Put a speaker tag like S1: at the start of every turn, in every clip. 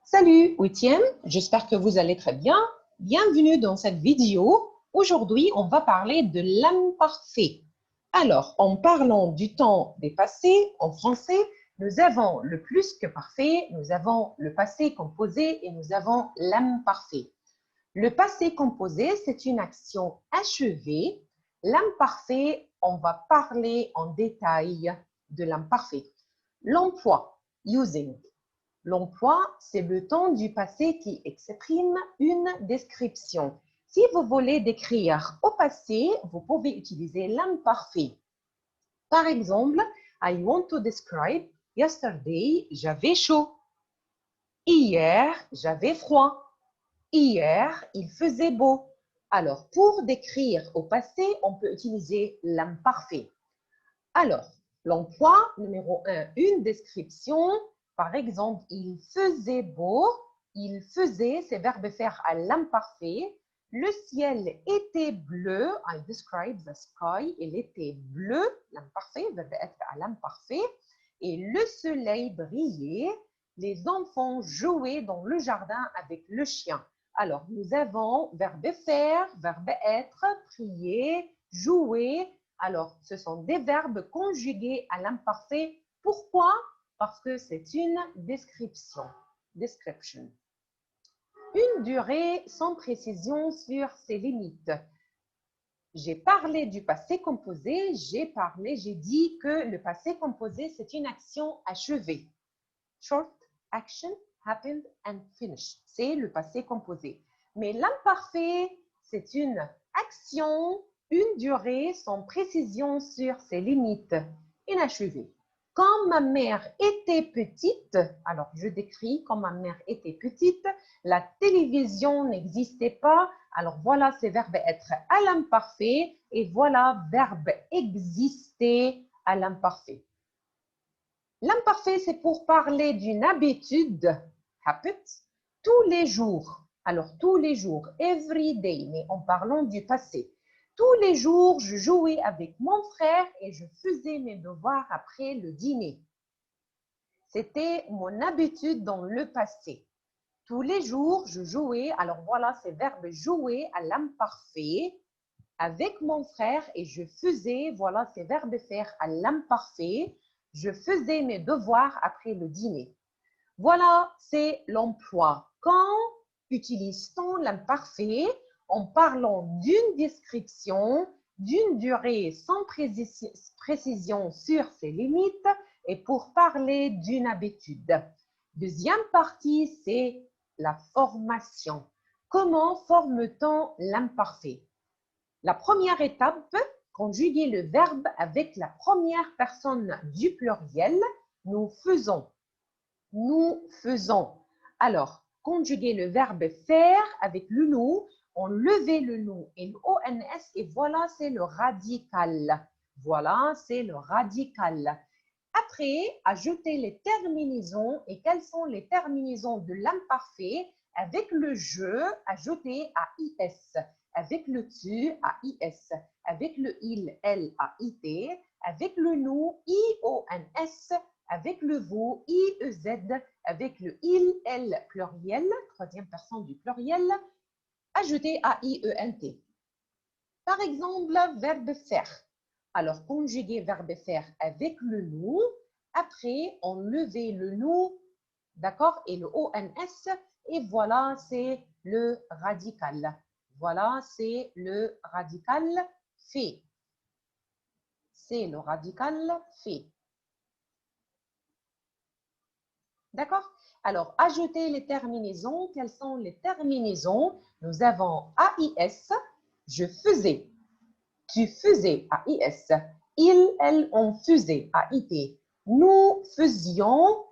S1: Salut, huitième, j'espère que vous allez très bien. Bienvenue dans cette vidéo. Aujourd'hui, on va parler de l'imparfait. Alors, en parlant du temps des passés, en français, nous avons le plus que parfait, nous avons le passé composé et nous avons l'imparfait. Le passé composé, c'est une action achevée. L'imparfait, on va parler en détail de l'imparfait. L'emploi, using. L'emploi, c'est le temps du passé qui exprime une description. Si vous voulez décrire au passé, vous pouvez utiliser l'imparfait. Par exemple, I want to describe yesterday, j'avais chaud. Hier, j'avais froid. Hier, il faisait beau. Alors, pour décrire au passé, on peut utiliser l'imparfait. Alors, l'emploi numéro 1, une description. Par exemple, il faisait beau. Il faisait, c'est verbe faire à l'imparfait. Le ciel était bleu. I describe the sky. Il était bleu. L'imparfait, verbe être à l'imparfait. Et le soleil brillait. Les enfants jouaient dans le jardin avec le chien. Alors, nous avons verbe faire, verbe être, prier, jouer. Alors, ce sont des verbes conjugués à l'imparfait. Pourquoi? Parce que c'est une description. Description. Une durée sans précision sur ses limites. J'ai parlé du passé composé, j'ai dit que le passé composé, c'est une action achevée. Short action happened and finished. C'est le passé composé. Mais l'imparfait, c'est une action, une durée sans précision sur ses limites, inachevée. Quand ma mère était petite, alors je décris quand ma mère était petite, la télévision n'existait pas. Alors voilà, c'est verbe être à l'imparfait et voilà verbe exister à l'imparfait. L'imparfait, c'est pour parler d'une habitude, habit, tous les jours. Alors, tous les jours, every day, mais en parlant du passé. Tous les jours, je jouais avec mon frère et je faisais mes devoirs après le dîner. C'était mon habitude dans le passé. Tous les jours, je jouais, alors voilà, c'est verbe jouer à l'imparfait avec mon frère et je faisais, voilà, c'est verbe faire à l'imparfait. Je faisais mes devoirs après le dîner. Voilà, c'est l'emploi. Quand utilise-t-on l'imparfait en parlant d'une description, d'une durée sans précision sur ses limites et pour parler d'une habitude. Deuxième partie, c'est la formation. Comment forme-t-on l'imparfait? La première étape, conjuguer le verbe avec la première personne du pluriel. Nous faisons. Nous faisons. Alors, conjuguer le verbe faire avec le nous, on levait le nous et le ONS et voilà, c'est le radical. Voilà, c'est le radical. Après, ajouter les terminaisons. Et quelles sont les terminaisons de l'imparfait? Avec le je, ajouter AIS. Avec le tu, AIS. Avec le il, elle, AIT. Avec le nous, IONS. Avec le vous, IEZ. Avec le il, elle, pluriel, troisième personne du pluriel, ajouter AIENT. Par exemple, verbe faire. Alors, conjuguer verbe faire avec le nous. Après, on levait le nous, d'accord, et le ONS. Et voilà, c'est le radical. Voilà, c'est le radical fait. C'est le radical fait. D'accord? Alors, ajouter les terminaisons. Quelles sont les terminaisons? Nous avons AIS, je faisais. Tu faisais, AIS. Il, elle, on faisait, AIT. Nous faisions,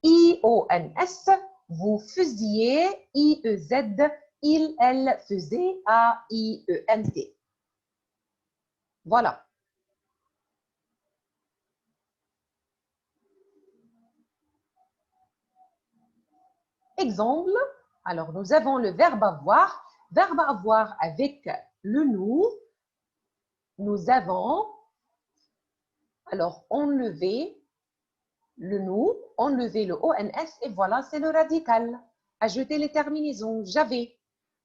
S1: IONS. Vous faisiez, IEZ. Il, elle faisait, AIENT. Voilà. Exemple, alors nous avons le verbe avoir. Verbe avoir avec le nous. Nous avons, alors enlever, le nous, enlever le ONS et voilà, c'est le radical. Ajouter les terminaisons, j'avais.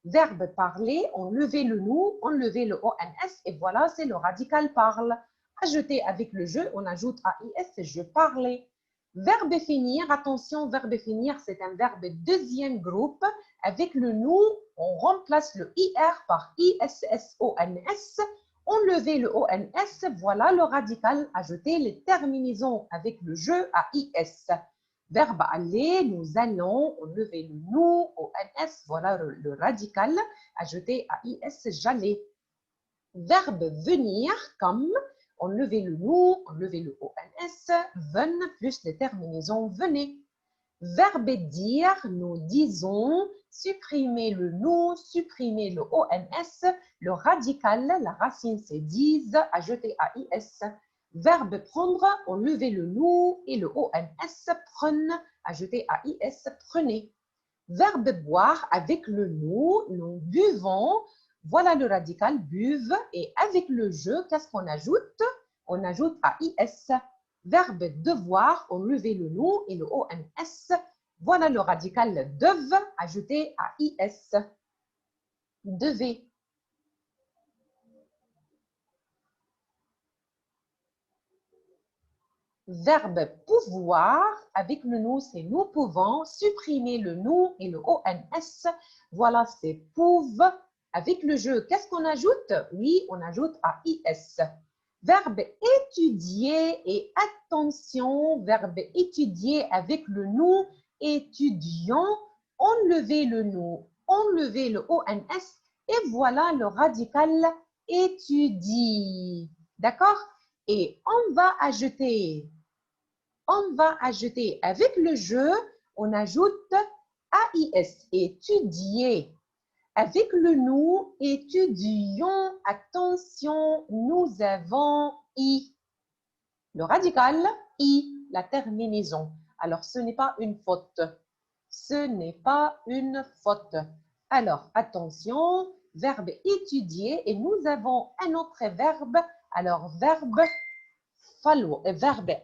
S1: Verbe parler, enlever le nous, enlever le ONS et voilà, c'est le radical parle. Ajouter avec le je, on ajoute AIS, c'est je parlais. Verbe finir, attention, verbe finir, c'est un verbe deuxième groupe. Avec le nous, on remplace le IR par ISSONS. Enlever le ONS, voilà le radical. Ajouter les terminaisons avec le je AIS. Verbe aller, nous allons, enlever le nous, ONS, voilà le radical. Ajouter AIS, j'allais. Verbe venir, comme enlever le nous, enlever le ONS, ven plus les terminaisons venez. Verbe dire, nous disons, supprimer le nous, supprimer le ONS, le radical, la racine c'est disent, ajouter AIS. Verbe prendre, enlever le nous et le ONS, prenne, ajouter AIS, prenez. Verbe boire, avec le nous buvons, voilà le radical buve, et avec le je, qu'est-ce qu'on ajoute? On ajoute AIS. Verbe devoir, enlever le nous et le ONS, voilà le radical dev, ajouter AIS. Devez. Verbe pouvoir, avec le nous, c'est nous pouvons, supprimer le nous et le ONS, voilà, c'est pouve. Avec le je, qu'est-ce qu'on ajoute? Oui, on ajoute AIS. Verbe étudier et attention, verbe étudier avec le nous, étudiant, enlever le nous, enlever le ONS et voilà le radical étudie. D'accord? Et on va ajouter avec le je, on ajoute AIS, étudier. Avec le nous, étudions, attention, nous avons I. Le radical, I, la terminaison. Alors, ce n'est pas une faute. Ce n'est pas une faute. Alors, attention, verbe étudier et nous avons un autre verbe. Alors, verbe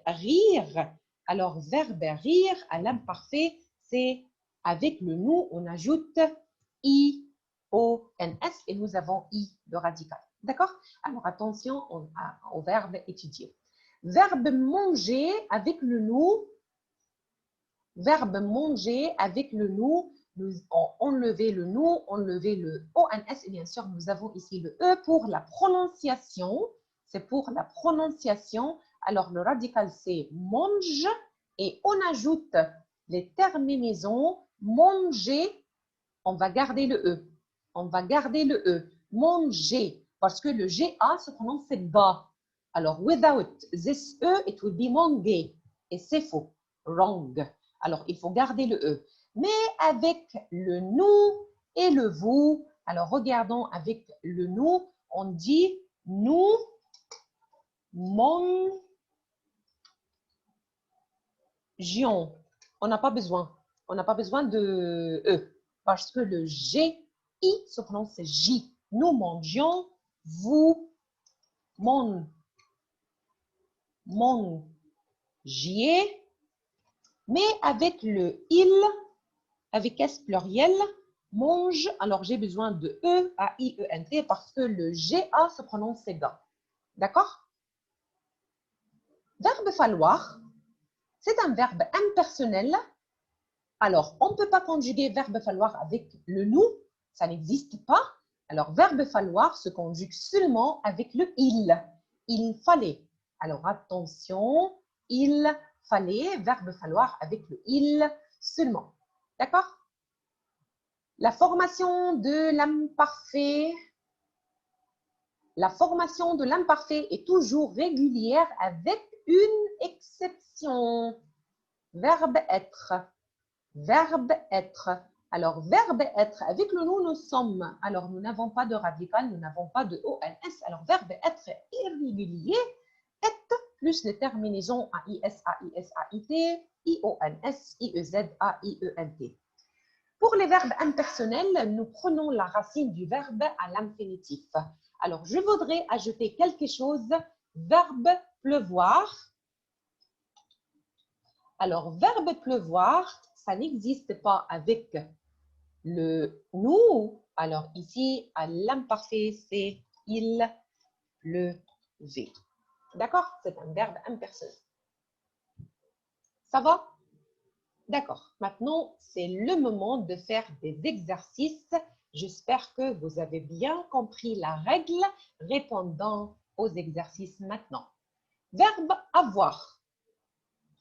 S1: rire. Alors, verbe rire à l'imparfait, c'est avec le nous, on ajoute I, O, N, S et nous avons I, le radical. D'accord? Alors, attention au verbe étudier. Verbe manger avec le nous. Verbe manger avec le nous. Nous enlever le nous, enlever le ONS et bien sûr, nous avons ici le E pour la prononciation. C'est pour la prononciation. Alors, le radical, c'est mange et on ajoute les terminaisons manger. On va garder le E. On va garder le E. Manger. Parce que le GA se prononce ga. Alors, without this E, it will be manger. Et c'est faux. Wrong. Alors, il faut garder le E. Mais avec le nous et le vous, alors regardons avec le nous, on dit nous mangions. On n'a pas besoin. On n'a pas besoin de E. Parce que le G, I se prononce J. Nous mangions, vous mangiez. Mais avec le il, avec S pluriel, mange, alors j'ai besoin de E, A-I-E-N-T, parce que le G-A se prononce ga. D'accord? Verbe falloir, c'est un verbe impersonnel. Alors, on ne peut pas conjuguer verbe falloir avec le nous, ça n'existe pas. Alors, verbe falloir se conjugue seulement avec le il. Il fallait. Alors, attention, il fallait, verbe falloir avec le il seulement. D'accord? La formation de l'imparfait. La formation de l'imparfait est toujours régulière avec une exception. Verbe être. Verbe être. Alors, verbe être, avec le nous, nous sommes. Alors, nous n'avons pas de radical, nous n'avons pas de ONS. Alors, verbe être irrégulier. Être plus les terminaisons AIS, AIS, AIT, IONS, IEZ, AIENT. Pour les verbes impersonnels, nous prenons la racine du verbe à l'infinitif. Alors, je voudrais ajouter quelque chose. Verbe pleuvoir. Alors, verbe pleuvoir, ça n'existe pas avec le nous. Alors, ici, à l'imparfait, c'est il pleuvait. D'accord? C'est un verbe impersonnel. Ça va? D'accord. Maintenant, c'est le moment de faire des exercices. J'espère que vous avez bien compris la règle. Répondant aux exercices maintenant. Verbe avoir.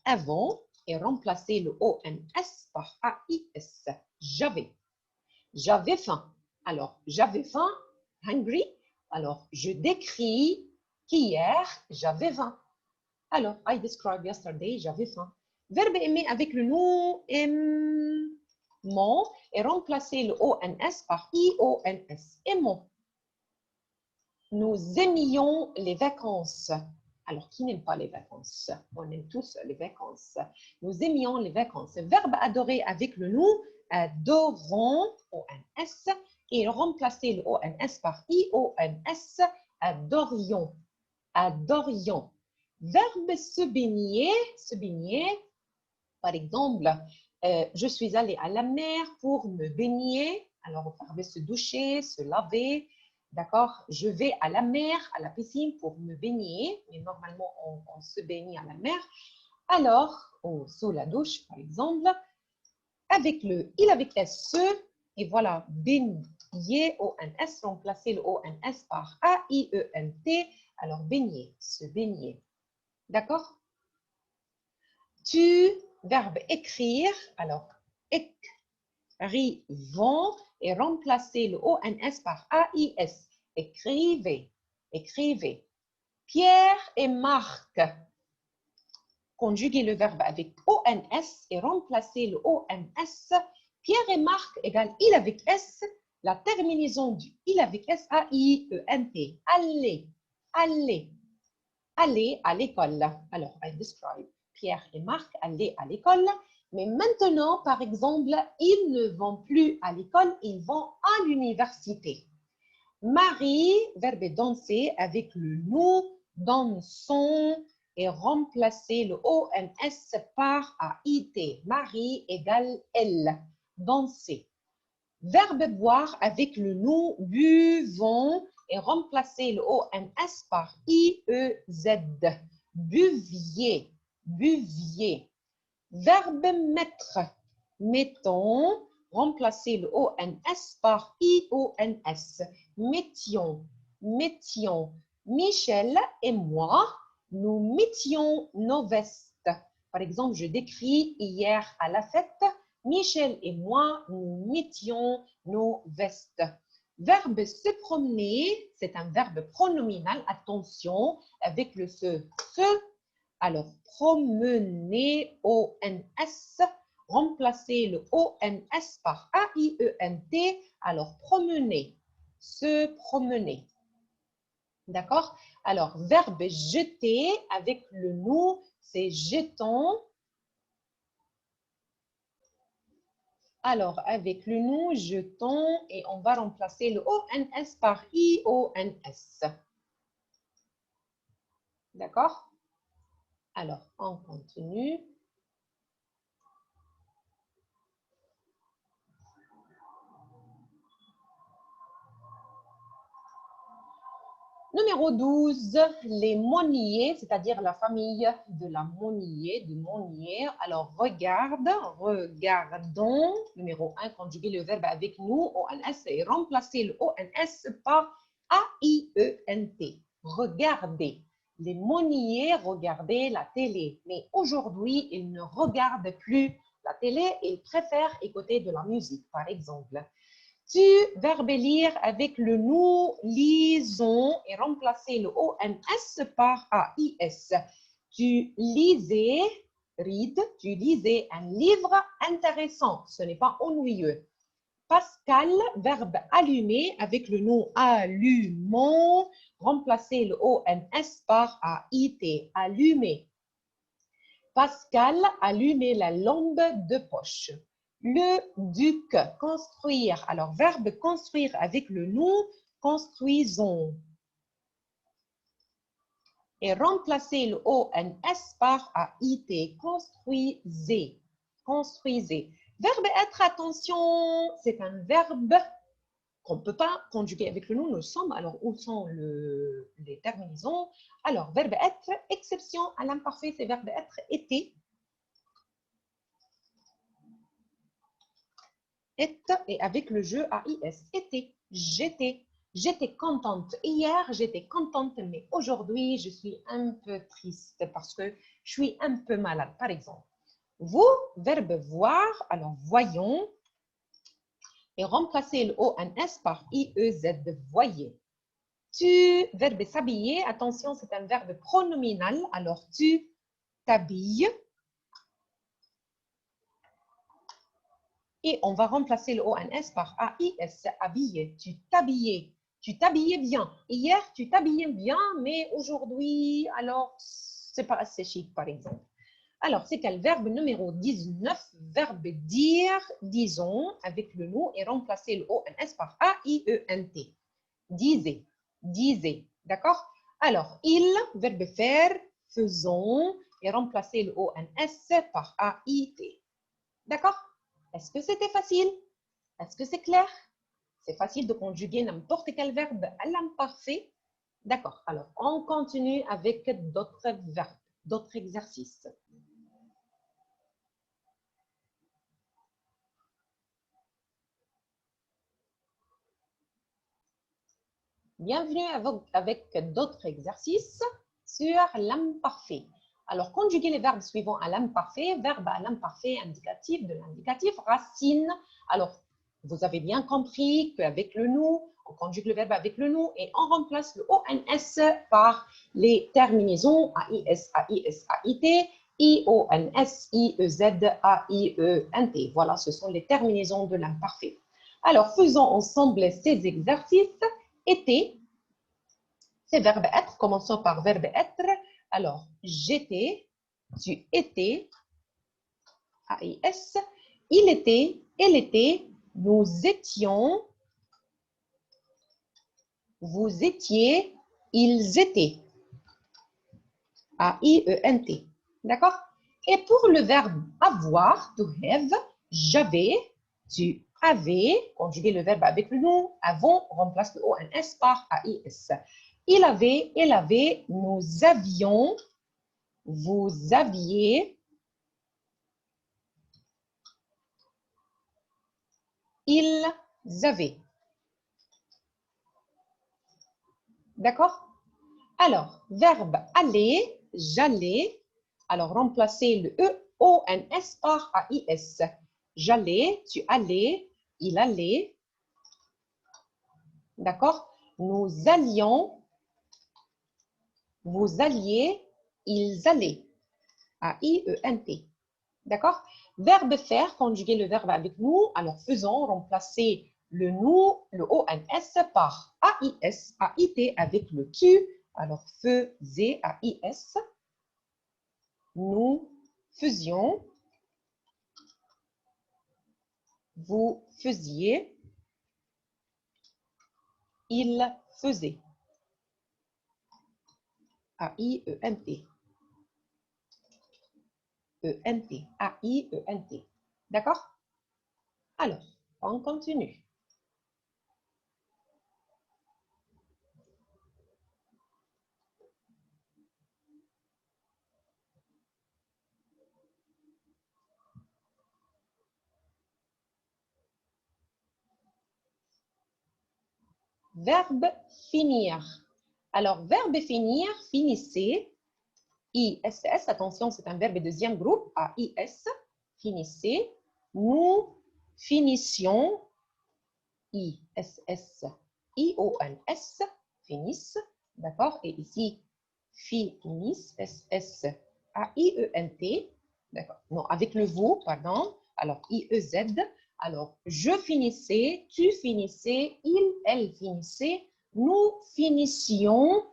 S1: Avant et remplacer le ONS par AIS. J'avais. J'avais faim. Alors, j'avais faim, hungry. Alors, je décris qu'hier, j'avais faim. Alors, I described yesterday, j'avais faim. Verbe aimer avec le nous aimant et remplacer le ONS par IONS. Aimant. Nous aimions les vacances. Alors, qui n'aime pas les vacances? On aime tous les vacances. Nous aimions les vacances. Verbe adorer avec le nous, adorons, ONS, et remplacer le ONS par IONS, adorions. Adorions. Verbe se baigner, par exemple, je suis allée à la mer pour me baigner. Alors, verbe se doucher, se laver. D'accord? Je vais à la mer, à la piscine pour me baigner. Mais normalement, on se baigne à la mer. Alors, sous la douche, par exemple, avec le il avec S, et voilà, baigner, ONS, remplacer le ONS par AIENT. Alors, baigner, se baigner. D'accord? Tu, verbe écrire, alors écrivons et remplacer le ONS par AIS. Écrivez, écrivez. Pierre et Marc. Conjuguer le verbe avec ONS et remplacer le ONS. Pierre et Marc égale il avec S. La terminaison du il avec S, A-I-E-N-T. Allez, allez, allez à l'école. Alors, I describe. Pierre et Marc allaient à l'école. Mais maintenant, par exemple, ils ne vont plus à l'école, ils vont à l'université. Marie, verbe danser avec le nous, dansons et remplacer le ONS par AIT. Marie égale elle, danser. Verbe boire avec le nous, buvons et remplacer le ONS par IEZ. Buvier, buvier. Verbe mettre, mettons, remplacer le ONS par IONS. Mettions, mettions. Michel et moi, nous mettions nos vestes. Par exemple, je décris hier à la fête, Michel et moi, nous mettions nos vestes. Verbe se promener, c'est un verbe pronominal, attention, avec le se. Alors, promener, ONS, remplacer le ONS par AIENT, alors promener, se promener. D'accord? Alors, verbe jeter, avec le nous, c'est jetons. Alors, avec le nous, jetons, et on va remplacer le ONS par IONS. D'accord? Alors, on continue. Numéro 12, les Monniers, c'est-à-dire la famille de la Monnier, de Monnier. Alors, regarde, regardons. Numéro 1, conjuguer le verbe avec nous, ONS, et remplacer le ONS par AIENT. Regardez. Les Monniers regardaient la télé, mais aujourd'hui, ils ne regardent plus la télé, ils préfèrent écouter de la musique, par exemple. Tu, verbe lire avec le nous, lisons et remplacer le ONS par AIS. Tu lisais, read, tu lisais un livre intéressant, ce n'est pas ennuyeux. Pascal, verbe allumer avec le nous allumons, remplacer le ONS par AIT, allumer. Pascal allumait la lampe de poche. Le duc, construire. Alors, verbe construire avec le nous, construisons. Et remplacez le ONS par AIT. Construisez. Construisez. Verbe être, attention, c'est un verbe qu'on ne peut pas conjuguer avec le nous sommes. Alors, où sont les terminaisons? Alors, verbe être, exception à l'imparfait, c'est verbe être été. Et avec le jeu AIS, été, j'étais. J'étais contente hier, j'étais contente, mais aujourd'hui, je suis un peu triste parce que je suis un peu malade, par exemple. Vous, verbe voir, alors voyons, et remplacez le ONS par IEZ, voyez. Tu, verbe s'habiller, attention, c'est un verbe pronominal, alors tu t'habilles. Et on va remplacer le ONS par AIS, habillé. Tu t'habillais. Tu t'habillais bien. Hier, tu t'habillais bien, mais aujourd'hui, alors, c'est pas assez chic, par exemple. Alors, c'est quel verbe numéro 19? Verbe dire, disons, avec le nous et remplacer le ONS par AIENT. Disait, disait. D'accord? Alors, il, verbe faire, faisons, et remplacer le ONS par AIT. D'accord? Est-ce que c'était facile? Est-ce que c'est clair? C'est facile de conjuguer n'importe quel verbe à l'imparfait. D'accord. Alors, on continue avec d'autres verbes, d'autres exercices. Bienvenue avec d'autres exercices sur l'imparfait. Alors, conjuguer les verbes suivants à l'imparfait, verbe à l'imparfait indicatif, de l'indicatif, racine. Alors, vous avez bien compris qu'avec le nous, on conjugue le verbe avec le nous et on remplace le ONS par les terminaisons AIS, AIS, AIT, IONS, IEZ, AIENT. Voilà, ce sont les terminaisons de l'imparfait. Alors, faisons ensemble ces exercices. Été, c'est verbe être. Commençons par verbe être. Alors, j'étais, tu étais, AIS, il était, elle était, nous étions, vous étiez, ils étaient, AIENT. D'accord? Et pour le verbe avoir, to have, j'avais, tu avais, conjuguer le verbe avec le nous, avons, remplace le ONS par AIS. Il avait, elle avait, nous avions, vous aviez, ils avaient. D'accord? Alors, verbe aller, j'allais. Alors, remplacez le EONS par AIS. J'allais, tu allais, il allait. D'accord? Nous allions, vous alliez, ils allaient. AIENT. D'accord? Verbe faire, conjuguer le verbe avec nous. Alors, faisons, remplacer le nous, le ONS par AIS, AIT avec le tu. Alors, faisait, AIS. Nous faisions. Vous faisiez. Il faisait. AIENT. ENT. AIENT. D'accord? Alors, on continue. Verbe finir. Alors, verbe finir, finissez. ISS, attention, c'est un verbe deuxième groupe, AIS, finissez. Nous finissions, ISS, IONS, finissent, d'accord? Et ici, finissent, SS, AIENT, d'accord? Non, avec le vous, pardon. Alors, IEZ, alors, je finissais, tu finissais, il, elle finissait, nous finissions,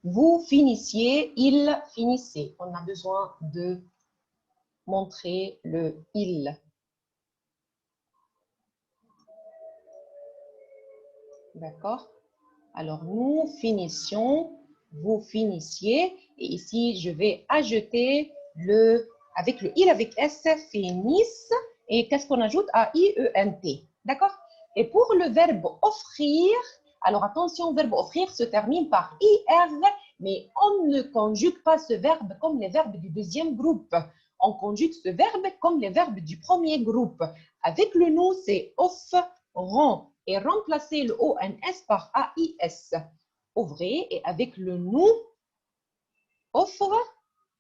S1: vous finissiez, il finissait. On a besoin de montrer le il. D'accord? Alors, nous finissions, vous finissiez. Et ici, je vais ajouter avec le il avec S, finissent. Et qu'est-ce qu'on ajoute? A-I-E-N-T. D'accord? Et pour le verbe offrir, alors attention, verbe offrir se termine par IR, mais on ne conjugue pas ce verbe comme les verbes du deuxième groupe. On conjugue ce verbe comme les verbes du premier groupe. Avec le nous, c'est offrant et remplacer le ONS par AIS. Ouvrez et avec le nous, offre,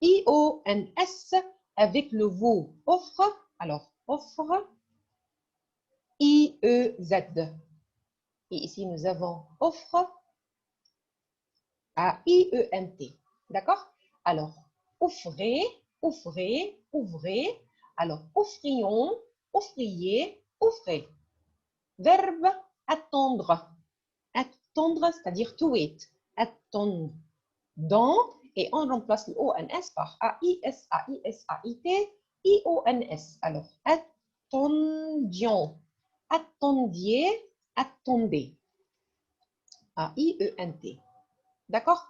S1: IONS, avec le vous, offre, alors offre, IEZ. Et ici, nous avons offre, AIENT. D'accord? Alors, offrez, offrez, ouvrez. Alors, offrions, offriez, offrez. Verbe attendre. Attendre, c'est-à-dire to wait. Attendre. Dans, et on remplace le ONS par AIS, AIS, AIT, IONS. Alors, attendions, attendiez, attendez. AIENT. D'accord?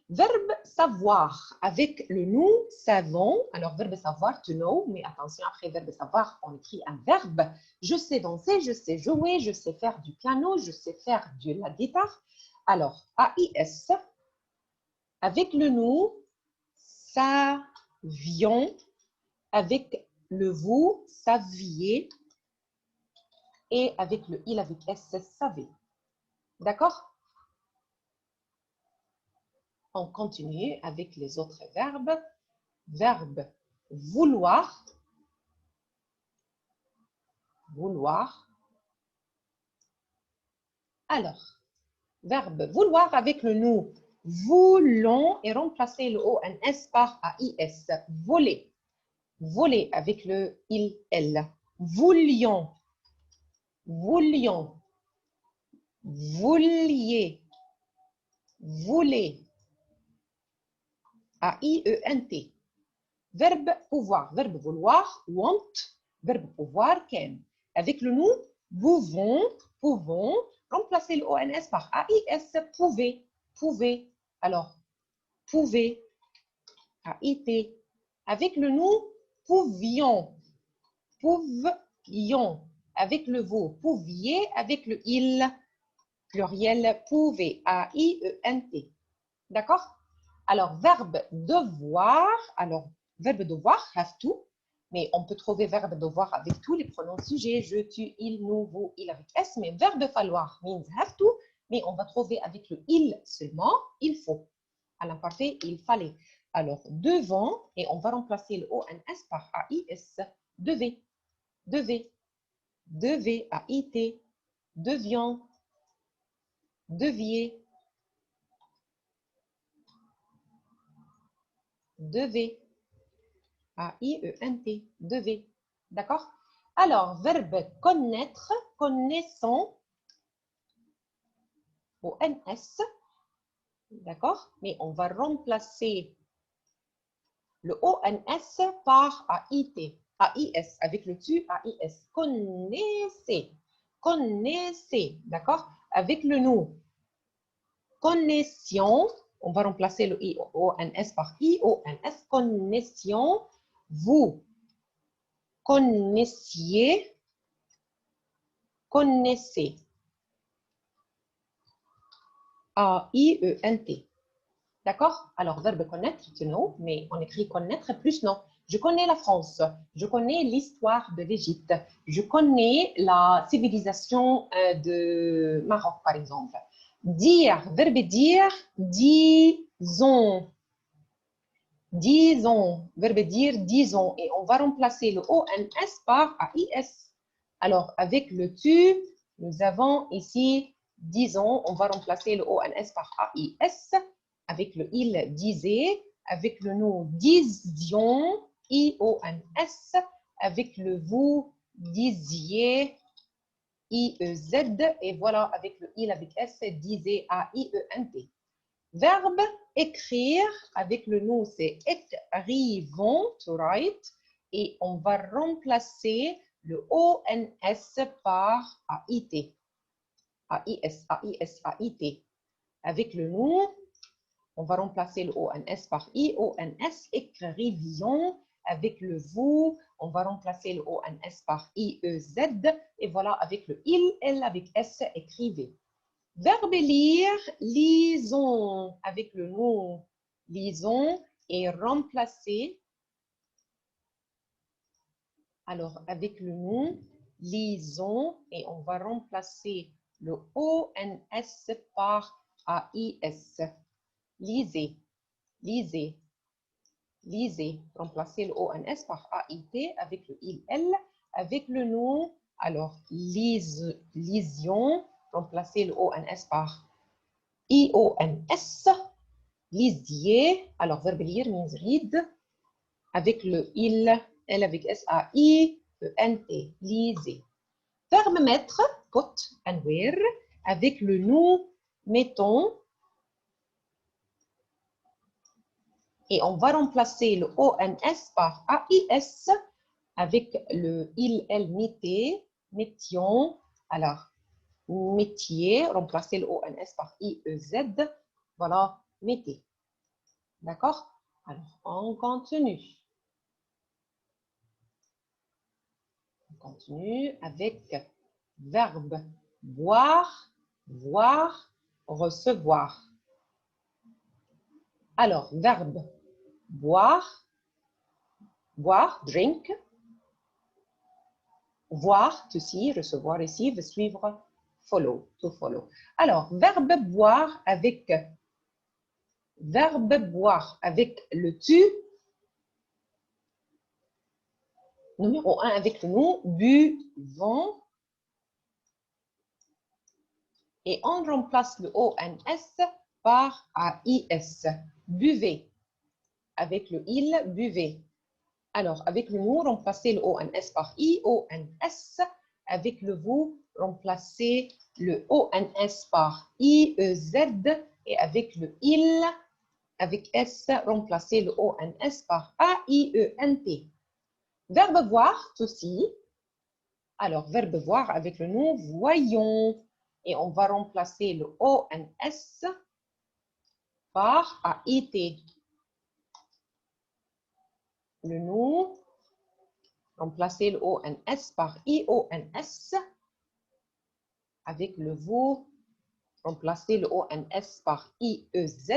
S1: Verbe savoir avec le nous, savons. Alors, verbe savoir, to know, mais attention, après verbe savoir, on écrit un verbe. Je sais danser, je sais jouer, je sais faire du piano, je sais faire de la guitare. Alors, AIS, avec le nous, savions, avec le vous, saviez, et avec le il avec S, savez. D'accord? On continue avec les autres verbes. Verbe vouloir, vouloir. Alors, verbe vouloir avec le nous voulons et remplacer le ONS par AIS. Voler. Voler avec le il, elle. Voulions. Voulions. Vouliez. Voulez. A-I-E-N-T. Verbe pouvoir. Verbe vouloir, want. Verbe pouvoir, can. Avec le nous, pouvons, pouvons. Remplacer le ONS par AIS, pouvez, pouvez. Alors, pouvez, AIT. Avec le nous, pouvions, pouvions. Avec le vous, pouviez. Avec le il, pluriel, pouvez, A-I-E-N-T. D'accord? Alors, verbe devoir. Alors, verbe devoir, have to. Mais on peut trouver verbe devoir avec tous les pronoms sujets, je, tu, il, nous, vous, il avec S. Mais verbe falloir means have to. Mais on va trouver avec le il seulement, il faut. À l'imparfait, il fallait. Alors, devant, et on va remplacer le ONS par AIS. Devait, devait, devait, AIT, devions, deviez, devait. A-I-E-N-T, devait. D'accord? Alors, verbe connaître, connaissant, au N-S. D'accord? Mais on va remplacer le O-N-S par A-I-T, A-I-S, avec le tu, A-I-S. Connaissez, connaissez. D'accord? Avec le nous, connaissions, on va remplacer le I-O-N-S par I-O-N-S. Connaissions, vous connaissiez, connaissez. A-I-E-N-T. D'accord? Alors, verbe connaître, to know, mais on écrit connaître plus non. Je connais la France. Je connais l'histoire de l'Égypte. Je connais la civilisation de Maroc, par exemple. Dire, verbe dire, disons. Disons, verbe dire, disons. Et on va remplacer le ONS par AIS. Alors, avec le tu, nous avons ici, disons, on va remplacer le ONS par AIS. Avec le il, disait. Avec le nous, disions, IONS. Avec le vous, disiez, IEZ. Et voilà, avec le il, avec S, disait, AIENT. Verbe écrire, avec le nous, c'est écrivons, to write, et on va remplacer le ONS par AIT. AIS, AIS, AIT. Avec le nous, On va remplacer le ONS par IONS, écrivions avec le vous. On va remplacer le ONS par IEZ. Et voilà, avec le il, elle, avec S, écrivez. Verbe lire, lisons avec le nous. Lisons et remplacer. Alors, avec le nous, lisons et on va remplacer le ONS par AIS. Lisez, lisez, lisez. Remplacer le ONS par AIT avec le il, elle, avec le nous. Alors, lisions. Remplacer le ONS par IONS. Lisiez. Alors, verbe lire means read. Avec le il, elle avec S-A-I-E-N-T. Lisez. Verbe mettre, put and wear. Avec le nous, mettons. Et on va remplacer le ONS par AIS avec le il, elle, mettez, mettions. Alors, métier, remplacer le ONS par IEZ. Voilà, mettez. D'accord? Alors, on continue. On continue avec verbe boire, voir, recevoir. Alors, verbe boire, boire, drink. Voir, to see, recevoir, receive, suivre, follow, to follow. Alors, verbe boire avec le tu. Numéro 1 avec le nous, buvons. Et on remplace le ONS par AIS. Buvez. Avec le il, buvez. Alors, avec le nous, remplacez le ONS par IONS. Avec le vous, remplacez le ONS par IEZ. Et avec le il, avec S, remplacez le ONS par AIENT. Verbe voir, aussi. Alors, verbe voir avec le nous, voyons. Et on va remplacer le ONS par AIT. Le nous, remplacer le ONS par IONS. Avec le vous, remplacer le ONS par IEZ.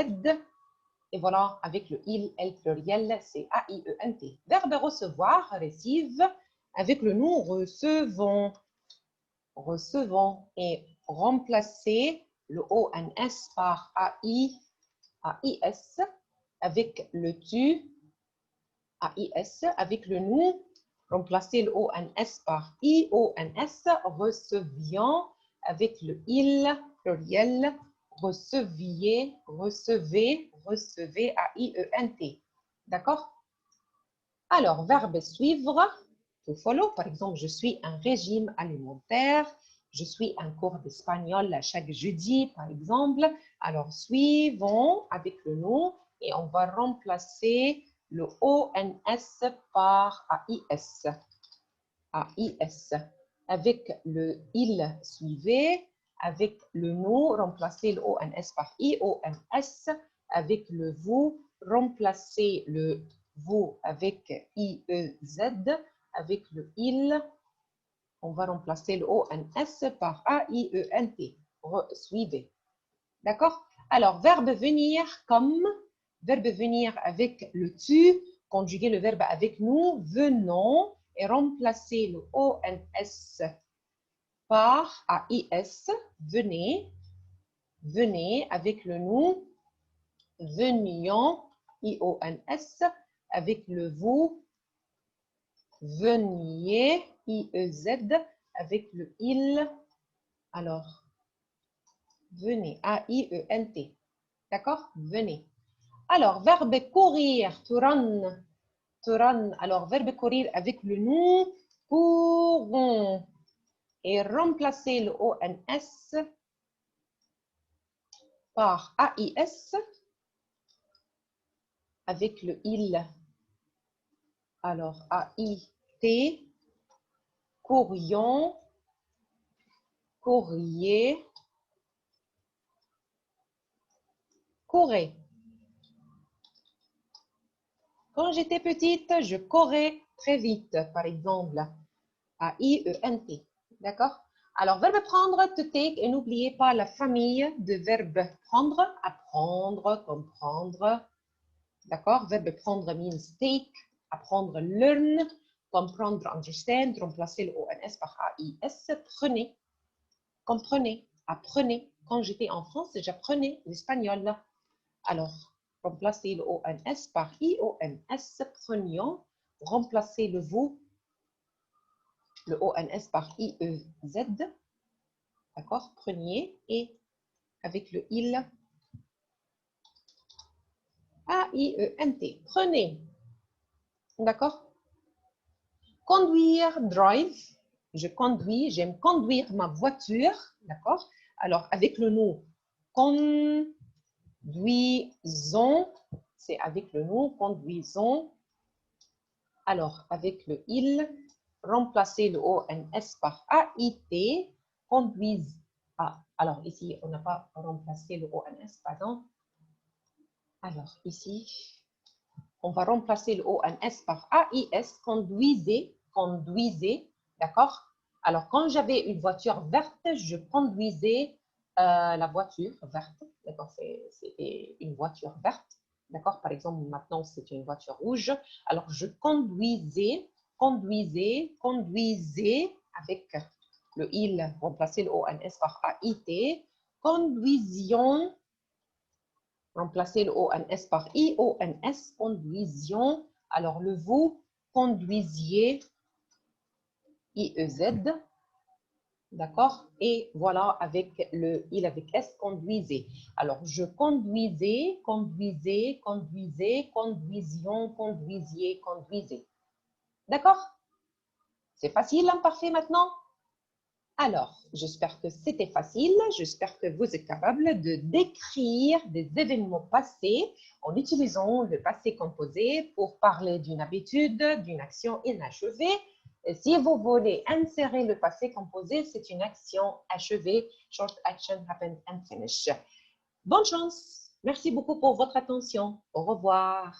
S1: Et voilà, avec le il, elle pluriel, c'est AIENT. Verbe recevoir, receive. Avec le nous, recevons. Recevons. Et remplacer le ONS par AIS. Avec le tu, AIS. Avec le nous, remplacer le ONS par IONS. Recevions. Avec le il, pluriel, receviez, recevez, recevez, AIENT. D'accord? Alors, verbe suivre, to follow. Par exemple, je suis un régime alimentaire. Je suis un cours d'espagnol chaque jeudi, par exemple. Alors, suivons avec le nom et on va remplacer le ONS par AIS. AIS. Avec le il, suivez. Avec le nous, remplacez le ONS par IONS. Avec le vous, remplacez le vous avec IEZ. Avec le il, on va remplacer le ONS par AIENT. Suivez. D'accord? Alors, verbe venir comme, verbe venir avec le tu, conjuguer le verbe avec nous, venons, et remplacer le ONS par AIS, venez, venez, avec le nous, venions, IONS, avec le vous, veniez, IEZ, avec le il, alors, venez, AIENT. D'accord? Venez. Alors, verbe courir, to run. To run. Alors, verbe courir avec le nous, courons. Et remplacer le ONS par AIS avec le il. Alors, AIT, courrions, courrier, courez. Quand j'étais petite, je courais très vite, par exemple. A-I-E-N-T. D'accord? Alors, verbe prendre, to take, et n'oubliez pas la famille de verbes prendre, apprendre, comprendre. D'accord? Verbe prendre means take, apprendre, learn, comprendre, understand, remplacer le ONS par AIS, prenez, comprenez, apprenez. Quand j'étais en France, j'apprenais l'espagnol. Alors, remplacer le ONS par IONS, prenions, remplacer le vous, le ONS par IEZ, d'accord? Preniez, et avec le il, AIENT, prenez, d'accord? Conduire, drive, je conduis, j'aime conduire ma voiture, d'accord? Alors, avec le nous, conduisons, c'est avec le nous, conduisons. Alors, avec le il, remplacer le ONS par AIT, conduisent. Ah, alors ici, on n'a pas remplacé le ONS, pardon. Alors, ici, on va remplacer le ONS par AIS, conduisez, conduisez, d'accord? Alors, quand j'avais une voiture verte, je conduisais la voiture verte, d'accord? C'était une voiture verte, d'accord? Par exemple, maintenant, c'est une voiture rouge. Alors, je conduisais, conduisais, conduisais, avec le il, remplacer le ONS par AIT, conduisions, remplacer le ONS par IONS, conduisions. Alors, le vous, conduisiez, IEZ, d'accord? Et voilà, avec le il avec S, conduisez. Alors, je conduisais, conduisais, conduisais, conduisions, conduisiez, conduisez. D'accord? C'est facile, l'imparfait maintenant? Alors, j'espère que c'était facile. J'espère que vous êtes capable de décrire des événements passés en utilisant le passé composé pour parler d'une habitude, d'une action inachevée. Et si vous voulez insérer le passé composé, c'est une action achevée. Short action, happened and finished. Bonne chance. Merci beaucoup pour votre attention. Au revoir.